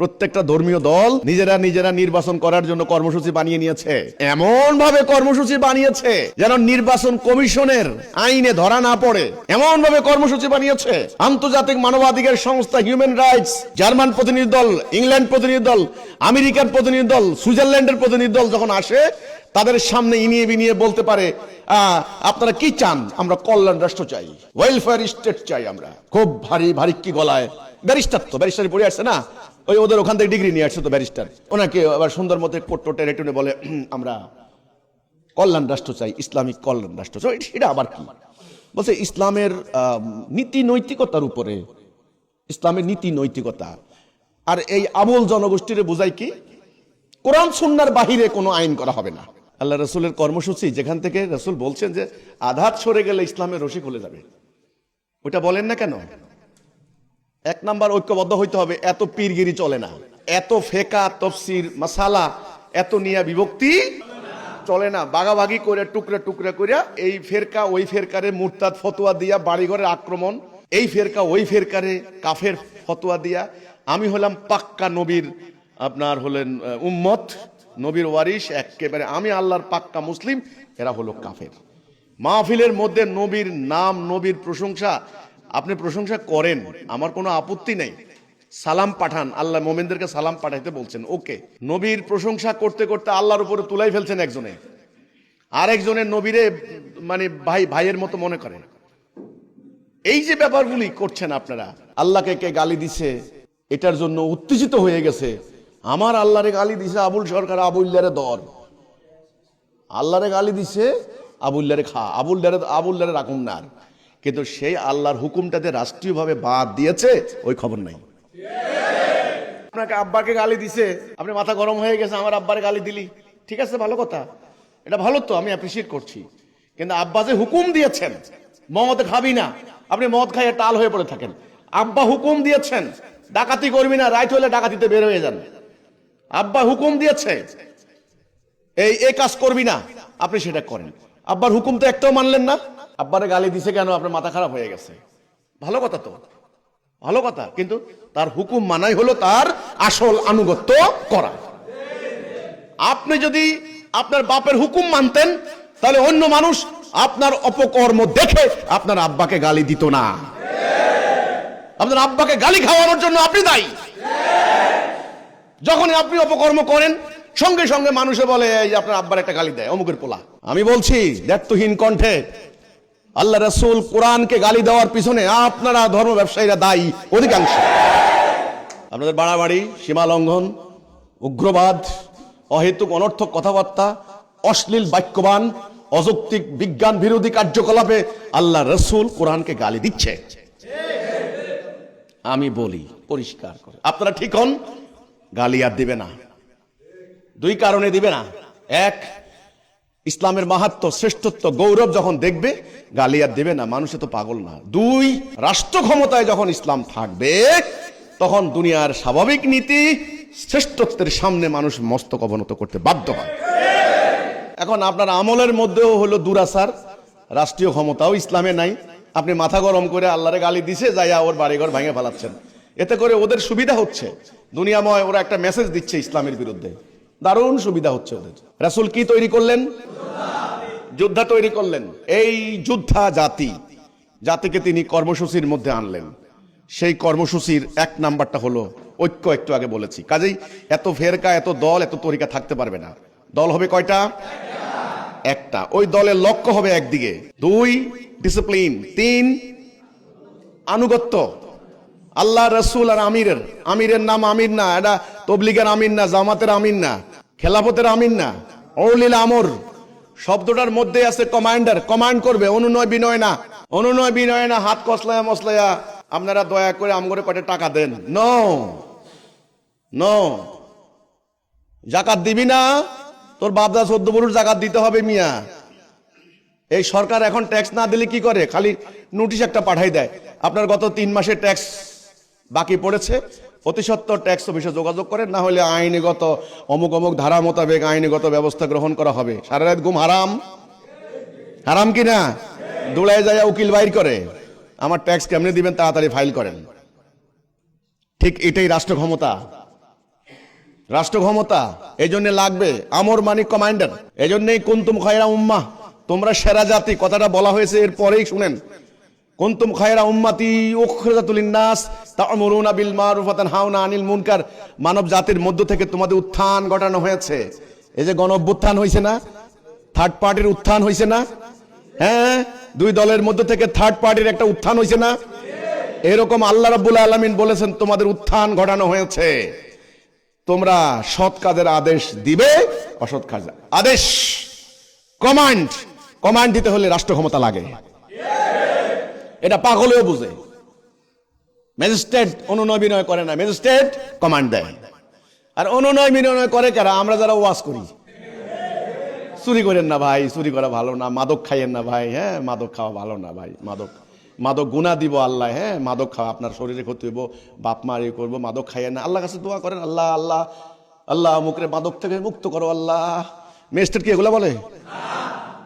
প্রত্যেকটা ধর্মীয় দল নিজেরা নিজেরা নির্বাচন করার জন্য কর্মসূচি বানিয়ে নিয়েছে, এমন ভাবে কর্মসূচি বানিয়েছে যেন নির্বাচন কমিশনের আইনে ধরা না পড়ে, এমন ভাবে কর্মসূচি বানিয়েছে। আন্তর্জাতিক মানবাধিকার সংস্থা হিউম্যান রাইটস, জার্মান প্রতিনিধি দল, ইংল্যান্ড প্রতিনিধি দল, আমেরিকার প্রতিনিধি দল, সুইজারল্যান্ডের প্রতিনিধি দল যখন আসে, তাদের সামনে ইনিয়ে বিনিয়ে বলতে পারে, আপনারা কি চান? আমরা কল্যাণ রাষ্ট্র চাই, ওয়েলফেয়ার স্টেট চাই। আমরা খুব ভারী ভারী কি গলায়, ব্যারিস্টার তো ব্যারিস্টারি পড়ে আসছে না, ওই ওদের ওখান থেকে ডিগ্রি নিয়ে আসছে তো ব্যারিস্টার, ওনাকে আবার সুন্দর মতো কোট্টো টেনে টুনে বলে আমরা কল্যাণ রাষ্ট্র চাই, ইসলামিক কল্যাণ রাষ্ট্র চাই। এটা আবার কি বলছে? ইসলামের নীতি নৈতিকতার উপরে, ইসলামের নীতি নৈতিকতা। আর এই আবুল জনগোষ্ঠীরে বোঝায় কি? কোরআন সুন্নাহর বাহিরে কোনো আইন করা হবে না। আল্লাহ রসুলের কর্মসূচি যেখান থেকে রসুল বলছেন যে আধাত সরে গেলে ইসলামের রশি খুলে যাবে, ওটা বলেন না কেন? এক নাম্বার, ঐক্যবদ্ধ হইতে হবে। এত পীরগিরি চলে না, এত ফেকা তফসির মাসালা, এত নিয়া বিভক্তি চলে না। বাগাবাগি করে টুকরা টুকরা করে এই ফেরকা ওই ফেরকারে মুরতাদ ফতোয়া দিয়া বাড়িঘরের আক্রমণ, এই ফেরকা ওই ফেরকারে কাফের ফতোয়া দিয়া। আমি হলাম পাক্কা নবীর, আপনার হলেন উম্মত, নবীর ওয়ারিস একেবারে, আমি আল্লাহর পাক্কা মুসলিম, এরা হলো কাফের। মাহফিলের মধ্যে নবীর নাম, নবীর প্রশংসা আপনি প্রশংসা করেন, আমার কোনো আপত্তি নেই। সালাম পাঠান, আল্লাহ মোমেনদেরকে সালাম পাঠাইতে বলছেন, ওকে। নবীর প্রশংসা করতে করতে আল্লাহর উপরে তুলাই ফেলছেন একজনে, আরেকজনের নবীরে মানে ভাইয়ের মতো মনে করে। এই যে ব্যাপারগুলি করছেন আপনারা, আল্লাহকে কে গালি দিছে এটার জন্য উত্তেজিত হয়ে গেছে। আমার আল্লাহরে গালি দিছে আবুল সরকার, আবুল্লারে দর, আল্লাহরে গালি দিছে আবুল্লারে খা, আবুল্লারে রাখুন না। কিন্তু সেই আল্লাহর হুকুমটাতে রাষ্ট্রীয়ভাবে বাদ দিয়েছে, ওই খবর নাই। আপনাকে আব্বাকে গালি দিছে, আপনি মাথা গরম হয়ে গেছে, আমার আব্বারে গালি দিলি, ঠিক আছে, ভালো কথা, এটা ভালো তো, আমি অ্যাপ্রিসিয়েট করছি। কিন্তু আব্বা যে হুকুম দিয়েছেন মদ খাবি না, আপনি মদ খাইয়ে টাল হয়ে পড়ে থাকেন। আব্বা হুকুম দিয়েছেন ডাকাতি করবি না, রাইট হলে ডাকাতিতে বের হয়ে যান। আব্বা হুকুম দিয়েছে এই কাজ করবি না, আপনি সেটা করেন। আব্বার হুকুম তো একটাও মানলেন না, আব্বারে গালি দিছে কেন? আপনার মাথা খারাপ হয়ে গেছে। ভালো কথা তো, ভালো কথা, কিন্তু তার হুকুম মানাই হলো তার আসল আনুগত্য করা। আপনি যদি আপনার বাপের হুকুম মানতেন, তাহলে অন্য মানুষ আপনার অপকর্ম দেখে আপনার আব্বাকে গালি দিত না। আপনার আব্বাকে গালি খাওয়ানোর জন্য আপনি দায়ী। যখনই আপনি অপকর্ম করেন, সঙ্গে সঙ্গে মানুষে বলে এই আপনার আব্বার একটা গালি দেয়, অমুকের পোলা। আমি বলছি দ্ব্যর্থহীন কণ্ঠে, আল্লাহ রাসূল কোরআনকে গালি দেওয়ার পিছনে আপনারা ধর্ম ব্যবসায়ীরা দায়ী অধিকাংশ। আপনাদের বাড়াবাড়ি, সীমা লঙ্ঘন, উগ্রবাদ, অহেতুক অনর্থক কথাবার্তা, অশ্লীল বাক্যবান, অযৌক্তিক বিজ্ঞান বিরোধী কার্যকলাপে আল্লাহ রাসূল কোরআনকে গালি দিচ্ছে। আমি বলি পরিষ্কার করে, আপনারা ঠিক হন, গালি আর দিবে না। দুই কারণে দিবে না। এক, ইসলামের মাহাত্ম্য, শ্রেষ্ঠত্ব, গৌরব যখন দেখবে, গালি আর দেবে না, মানুষে তো পাগল না। দুই, রাষ্ট্র ক্ষমতায় যখন ইসলাম থাকবে, তখন দুনিয়ার স্বাভাবিক নীতি শ্রেষ্ঠত্বের সামনে মানুষ মস্তক অবনত করতে বাধ্য হয়। এখন আপনার আমলের মধ্যেও হলো দুরাচার, রাষ্ট্রীয় ক্ষমতাও ইসলামে নাই। আপনি মাথা গরম করে আল্লাহরে গালি দিছে, যাইয়া ওর বাড়িঘর ভেঙে ফেলাচ্ছেন। এতে করে ওদের সুবিধা হচ্ছে, দুনিয়াময় ওরা একটা মেসেজ দিচ্ছে ইসলামের বিরুদ্ধে, দারুণ সুবিধা হচ্ছে ওদের। রাসূল কি তৈরি করলেন? যোদ্ধা তৈরি করলেন। এই যোদ্ধা জাতিকে তিনি কর্মসূচির মধ্যে আনলেন। সেই কর্মসূচির এক নাম্বারটা হলো ঐক্য, একটু আগে বলেছি। কাজেই এত ফেরকা, এত দল, এত তরিকা থাকতে পারবে না। দল হবে কয়টা? একটা। ওই দলের লক্ষ্য হবে একদিকে। দুই, ডিসিপ্লিন। তিন, আনুগত্য। আল্লাহ রাসূল আর আমিরের নাম আমির না, এটা তবলিগের আমির না, জামাতের আমির না, খেলাফতের আমির না, অলিল আমর শব্দটার মধ্যে আছে কমান্ডার, কমান্ড করবে, অনুনয় বিনয় না। অনুনয় বিনয় না, হাত কসলায়া মসলায়া আপনারা দয়া করে আমগরে কয়টা টাকা দেন, নো নো। জাকাত দিবি না, তোর বাপদা 14 বছর জাকাত দিতে হবে মিয়া। এই সরকার এখন ট্যাক্স না দিলে কি করে? খালি নোটিশ একটা পাঠাই দেয়, আপনার গত 3 মাসের ট্যাক্স বাকি পড়েছে, অতি সত্বর ট্যাক্স অফিসে যোগাযোগ করেন, না হলে আইনগত অমুক অমুক ধারা মোতাবেক আইনগত ব্যবস্থা গ্রহণ করা হবে। সারা রাত ঘুম হারাম, হারাম কিনা? দৌড়ায় যায় উকিল বাইর করে, আমার ট্যাক্স কেমনে দিবেন, তাড়াতাড়ি ফাইল করেন। ঠিক এটাই রাষ্ট্র ক্ষমতা। রাষ্ট্র ক্ষমতা এই জন্য লাগবে আমর মানি কমান্ডার। এই জন্যই কুনতুম খায়রা উম্মাহ, তোমরা সেরা জাতি, কথাটা বলা হয়েছে এর পরেই শুনেন। কুনতুম খায়রা উম্মাতি উখরিজাত লিন-নাস তা'মুরুনা বিল মারুফ ওয়া তানহাউনা আনিল মুনকার। মানব জাতির মধ্য থেকে তোমাদের উত্থান ঘটানো হয়েছে। এই যে গণ অভ্যুত্থান হয়েছে না, থার্ড পার্টির উত্থান হয়েছে না, হ্যাঁ, দুই দলের মধ্য থেকে থার্ড পার্টির একটা উত্থান হয়েছে না, এরকম আল্লাহ রাব্বুল আলামিন বলেছেন তোমাদের উত্থান ঘটানো হয়েছে। তোমরা সৎ কাজের আদেশ দিবে, অসৎ কাজের আদেশ কমান্ড দিতে হলে রাষ্ট্র ক্ষমতা লাগে। এটা পাগলেও বুঝে। ম্যাজিস্ট্রেট অনুনয় বিনয় করে না, ম্যাজিস্ট্রেট কমান্ড দেয়। আর অনুনয় বিনয় করে কারা? আমরা যারা ওয়াজ করি। চুরি করেন না ভাই, চুরি করা ভালো না। মাদক খাইয়েন না ভাই, হ্যাঁ, মাদক খাওয়া ভালো না ভাই। মাদক গুনাহ দিব আল্লাহ, হ্যাঁ, মাদক খাওয়া আপনার শরীরে ক্ষতি হইব, বাপ মা ইয়ে করবো। মাদক খাইয়েন না, আল্লাহ কাছে দোয়া করেন, আল্লাহ আল্লাহ আল্লাহ মুখরে মাদক থেকে মুক্ত করো আল্লাহ। ম্যাজিস্ট্রেট কি এগুলো বলে?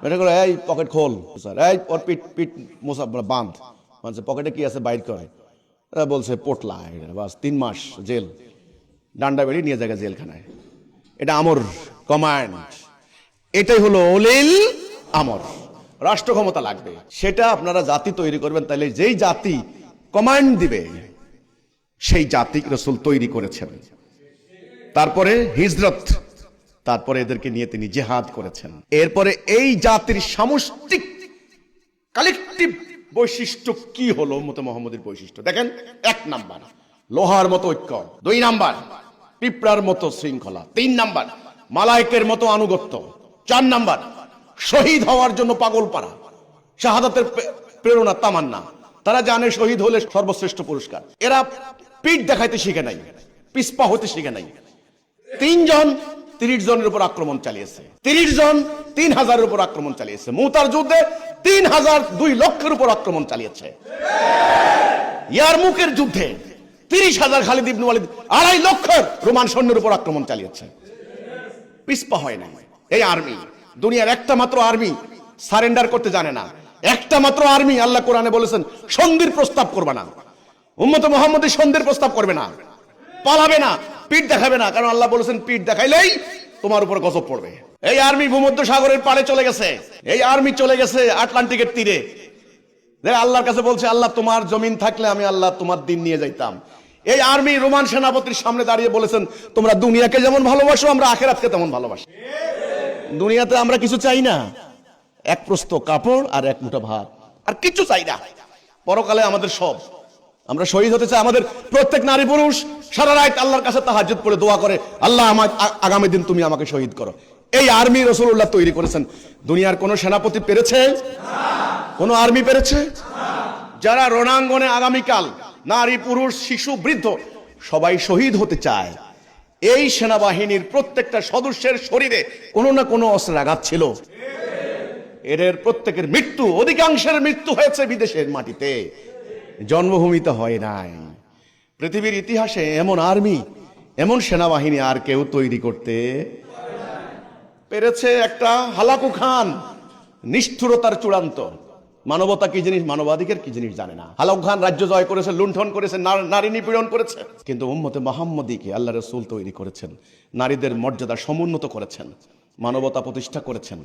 এটা করে এই পকেট খোল স্যার, এই ওর পিঠ মোসা বাঁধ, মানে পকেটে কি আছে বাইর করে। এরা বলছে পোটলা, বাস 3 মাস জেল, ডান্ডা বেরিয়ে নিয়ে যায় জেলখানায়। এটা আমর কমান্ড, এটাই হলো অলিল আমর। রাষ্ট্র ক্ষমতা লাগবে, সেটা আপনারা জাতি তৈরি করবেন। তাহলে যেই জাতি কমান্ড দিবে সেই জাতি রাসূল তৈরি করেছেন। তারপরে হিজরত, তারপরে এদেরকে নিয়ে তিনি জিহাদ করেছেন। এরপরে এই জাতির সামষ্টিক কালেকটিভ বৈশিষ্ট্য কি হলো উম্মতে মুহাম্মদের বৈশিষ্ট্য? দেখেন, 1 নাম্বার লোহার মতো ঐক্য, 2 নাম্বার পিঁপড়ার মতো শৃঙ্খলা, 3 নাম্বার মালায়েকের মতো আনুগত্য, 4 নাম্বার শহীদ হওয়ার জন্য পাগল পারা, শাহাদাতের প্রেরণা তামান্না। তারা জানে শহীদ হলে সর্বশ্রেষ্ঠ পুরস্কার। এরা পিঠ দেখাইতে শিখে নাই, পিছপা হতে শিখে নাই। 3 জন 30 জনের উপর আক্রমণ চালিয়েছে, 30 জন 3000-এর উপর আক্রমণ চালিয়েছে। মুতার যুদ্ধে 3000 2 লক্ষের উপর আক্রমণ চালিয়েছে। ইয়ারমুকের যুদ্ধে 30,000 খালিদ ইবনে ওয়ালিদ 2.5 লক্ষ রোমান সৈন্যের উপর আক্রমণ চালিয়েছে। পিছপা হয় না এই আর্মি। দুনিয়ার একটা মাত্র আর্মি সারেন্ডার করতে জানে না। একটা মাত্র আর্মি, আল্লাহ কোরআনে বলেছেন সন্ধির প্রস্তাব করবে না। উম্মতে মুহাম্মদের সন্ধির প্রস্তাব করবে না, পালাবে না, পিঠ দেখাবে না। কারণ আল্লাহ বলেছেন পিঠ দেখাইলেই তোমার উপর গজব পড়বে। এই আর্মি ভূমধ্য সাগরের পাড়ে চলে গেছে, এই আর্মি চলে গেছে আটলান্টিকের তীরে। আল্লাহর কাছে বলছে, আল্লাহ তোমার জমিন থাকলে আমি আল্লাহ তোমার দিন নিয়ে যাইতাম। এই আর্মি রোমান সেনাপতির সামনে দাঁড়িয়ে বলেছেন, তোমরা দুনিয়াকে যেমন ভালোবাসো আমরা আখিরাতকে তেমন ভালোবাসি। দুনিয়াতে আমরা কিছু চাই না, এক প্রস্ত কাপড় আর এক মুঠো ভাত, আর কিছু চাই না। পরকালে আমাদের সব, আমরা শহীদ হতে চাই। আমাদের প্রত্যেক নারী পুরুষ সারা রাত আল্লাহর কাছে তাহাজ্জুদ পড়ে দোয়া করে, আল্লাহ আমার আগামী দিন তুমি আমাকে শহীদ করো। এই আর্মি রাসূলুল্লাহ তৈরি করেছেন। দুনিয়ার কোন সেনাপতি পেরেছে? কোন আর্মি পেরেছে? যারা রণাঙ্গনে আগামীকাল নারী পুরুষ শিশু বৃদ্ধ সবাই শহীদ হতে চায়। এই সেনাবাহিনীর প্রত্যেকটা সদস্যের শরীরে কোনো না কোনো অস্ত্রের আঘাত ছিল। এদের প্রত্যেকের মৃত্যু, অধিকাংশের মৃত্যু হয়েছে বিদেশের মাটিতে, জন্মভূমিতে হয় নাই। পৃথিবীর ইতিহাসে এমন আর্মি, এমন সেনাবাহিনী আর কেউ তৈরি করতে পেরেছে। একটা হালাকু খান, নিষ্ঠুরতার চূড়ান্ত। মানবতা কি জিনিস, মানবাধিকার কি জিনিস জানে না। হালাকু খান রাজ্য জয় করেছে, লুণ্ঠন করেছে, নারী নিপীড়ন করেছে। কিন্তু উম্মতে মুহাম্মদীকে আল্লাহ রাসূল তৈরি করেছেন, নারীদের মর্যাদা সমুন্নত করেছেন, মানবতা প্রতিষ্ঠা করেছেন।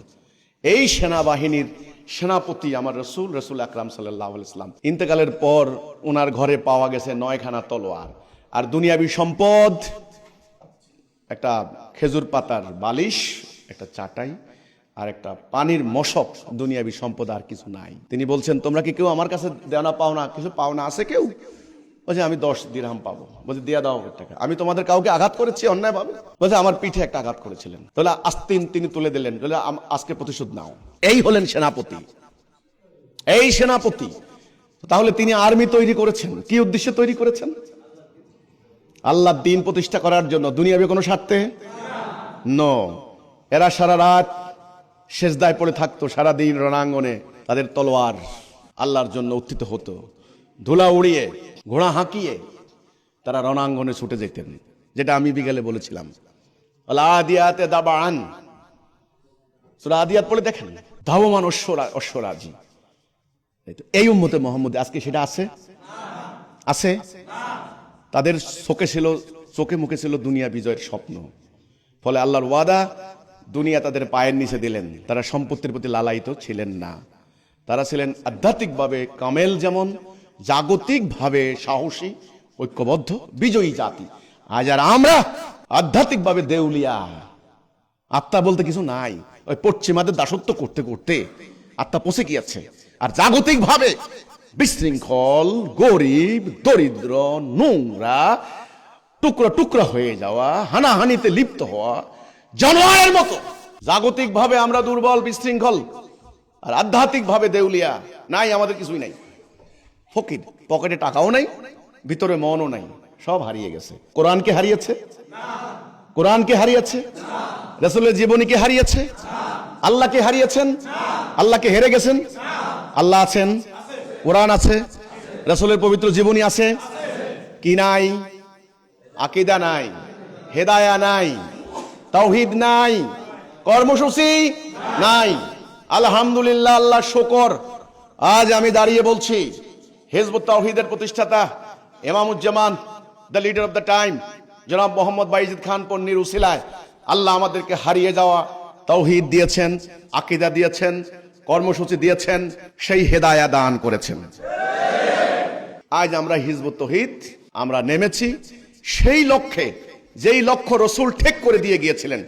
এই সেনাবাহিনীর সেনাপতি আমার রসুল আকরাম সাল্লাল্লাহু আলাইহি ওয়াসাল্লাম। ইন্তেকালের পর ওনার ঘরে পাওয়া গেছে 9খানা তলোয়ার আর দুনিয়াবি সম্পদ, একটা খেজুর পাতার বালিশ, একটা চাটাই আর একটা পানির মশক। দুনিয়াবি সম্পদ আর কিছু নাই। তিনি বলছেন, তোমরা কি কেউ আমার কাছে দেনা পাওনা, কিছু পাওনা আছে কেউ? বলছে, আমি 10 দিরহাম পাবো। বলছে, দিয়ে দাও টাকা। আমি তোমাদের কাউকে আঘাত করেছি অন্যায় ভাবে? বলছে, আমার পিঠে একটা আঘাত করেছিলেন। তাহলে আস্তিন তিনি তুলে দিলেন, বলে আজকে প্রতিশোধ নাও। এই হলেন সেনাপতি, এই সেনাপতি। তাহলে তিনি আর্মি তৈরি করেছেন কি উদ্দেশ্যে তৈরি করেছেন? আল্লাহর দ্বীন প্রতিষ্ঠা করার জন্য, দুনিয়াবি কোনো স্বার্থে নো। এরা সারা রাত সেজদায় পড়ে থাকতো, সারাদিন রণাঙ্গনে তাদের তলোয়ার আল্লাহর জন্য উত্থিত হতো। ধুলা উড়িয়ে, ঘোড়া হাঁকিয়ে তারা রণাঙ্গনে ছুটে যেতেন, যেটা আমি বিকেলে বলেছিলাম। আদিয়াতে দাবান, সূরা আদিয়াত পড়ে দেখেন, ধাবমান অশ্বরাজি। এই উম্মতে মুহাম্মদ আজকে সেটা আছে? আছে? তাদের চোখে ছিল চোখে মুখে ছিল দুনিয়া বিজয়ের স্বপ্ন। ফলে আল্লাহর ওয়াদা দুনিয়া তাদের পায়ের নিচে দিলেন। তারা সম্পত্তির প্রতি লালায়িত ছিলেন না। তারা ছিলেন আধ্যাত্মিকভাবে কামেল, যেমন জাগতিকভাবে সাহসী, ঐক্যবদ্ধ, বিজয়ী জাতি। আজ আর আমরা আধ্যাত্মিকভাবে দেউলিয়া, আত্মা বলতে কিছু নাই। ওই পশ্চিমাদের দাসত্ব করতে করতে আত্মা পৌঁছে গিয়েছে। আর জাগতিকভাবে বিশৃঙ্খল, গরিব, দরিদ্র, নোংরা, টুকরা টুকরা হয়ে যাওয়া, হানাহানিতে লিপ্ত হওয়া, জানোয়ারের মতো। জাগতিকভাবে আমরা দুর্বল, বিশৃঙ্খল, আর আধ্যাত্মিকভাবে দেউলিয়া। নাই, আমাদের কিছুই নাই। ফকির, পকেটে টাকাও নাই, ভিতরে মনও নাই, সব হারিয়ে গেছে। কোরআনকে হারিয়েছে, কোরআনকে হারিয়েছে, রাসূলের জীবনীকে হারিয়েছে, আল্লাহকে হারিয়েছেন, আল্লাহকে হেরে গেছেন। আল্লাহ আছেন, কোরআন আছে, রাসূলের পবিত্র জীবনী আছে, কি নাই? আকীদা নাই, হেদায়া নাই, তাওহীদ নাই, কর্মসূচি নাই। আলহামদুলিল্লাহ, আল্লাহ শুকর, আজ আমি দাঁড়িয়ে বলছি হিজবুত তাওহীদের প্রতিষ্ঠাতা Imamuzzaman, the leader of the time, জনাব মোহাম্মদ বাইজিদ খান পন্নীর উসিলায় আল্লাহ আমাদেরকে হারিয়ে যাওয়া তাওহীদ দিয়েছেন, আকীদা দিয়েছেন, কর্মসূচি দিয়েছেন, সেই হেদায়া দান করেছেন। আজ আমরা হিজবুত তাওহীদ আমরা নেমেছি সেই লক্ষ্যে, যেই লক্ষ্য রসুল ঠিক করে দিয়ে গিয়েছিলেন।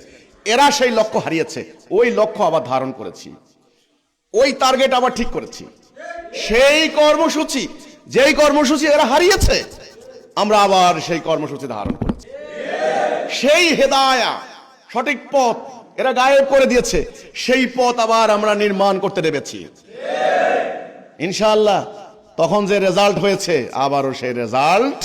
এরা সেই লক্ষ্য হারিয়েছে, ওই লক্ষ্য আবার ধারণ করেছি, ওই টার্গেট আবার ঠিক করেছি। সেই কর্মসূচি, যেই কর্মসূচি এরা হারিয়েছে, আমরা আবার সেই কর্মসূচি ধারণ করেছি। সেই হেদায়া, সঠিক পথ এরা গায়েব করে দিয়েছে, সেই পথ আবার আমরা নির্মাণ করতে নেমেছি ইনশাআল্লাহ। তখন যে রেজাল্ট হয়েছে, আবারও সেই রেজাল্ট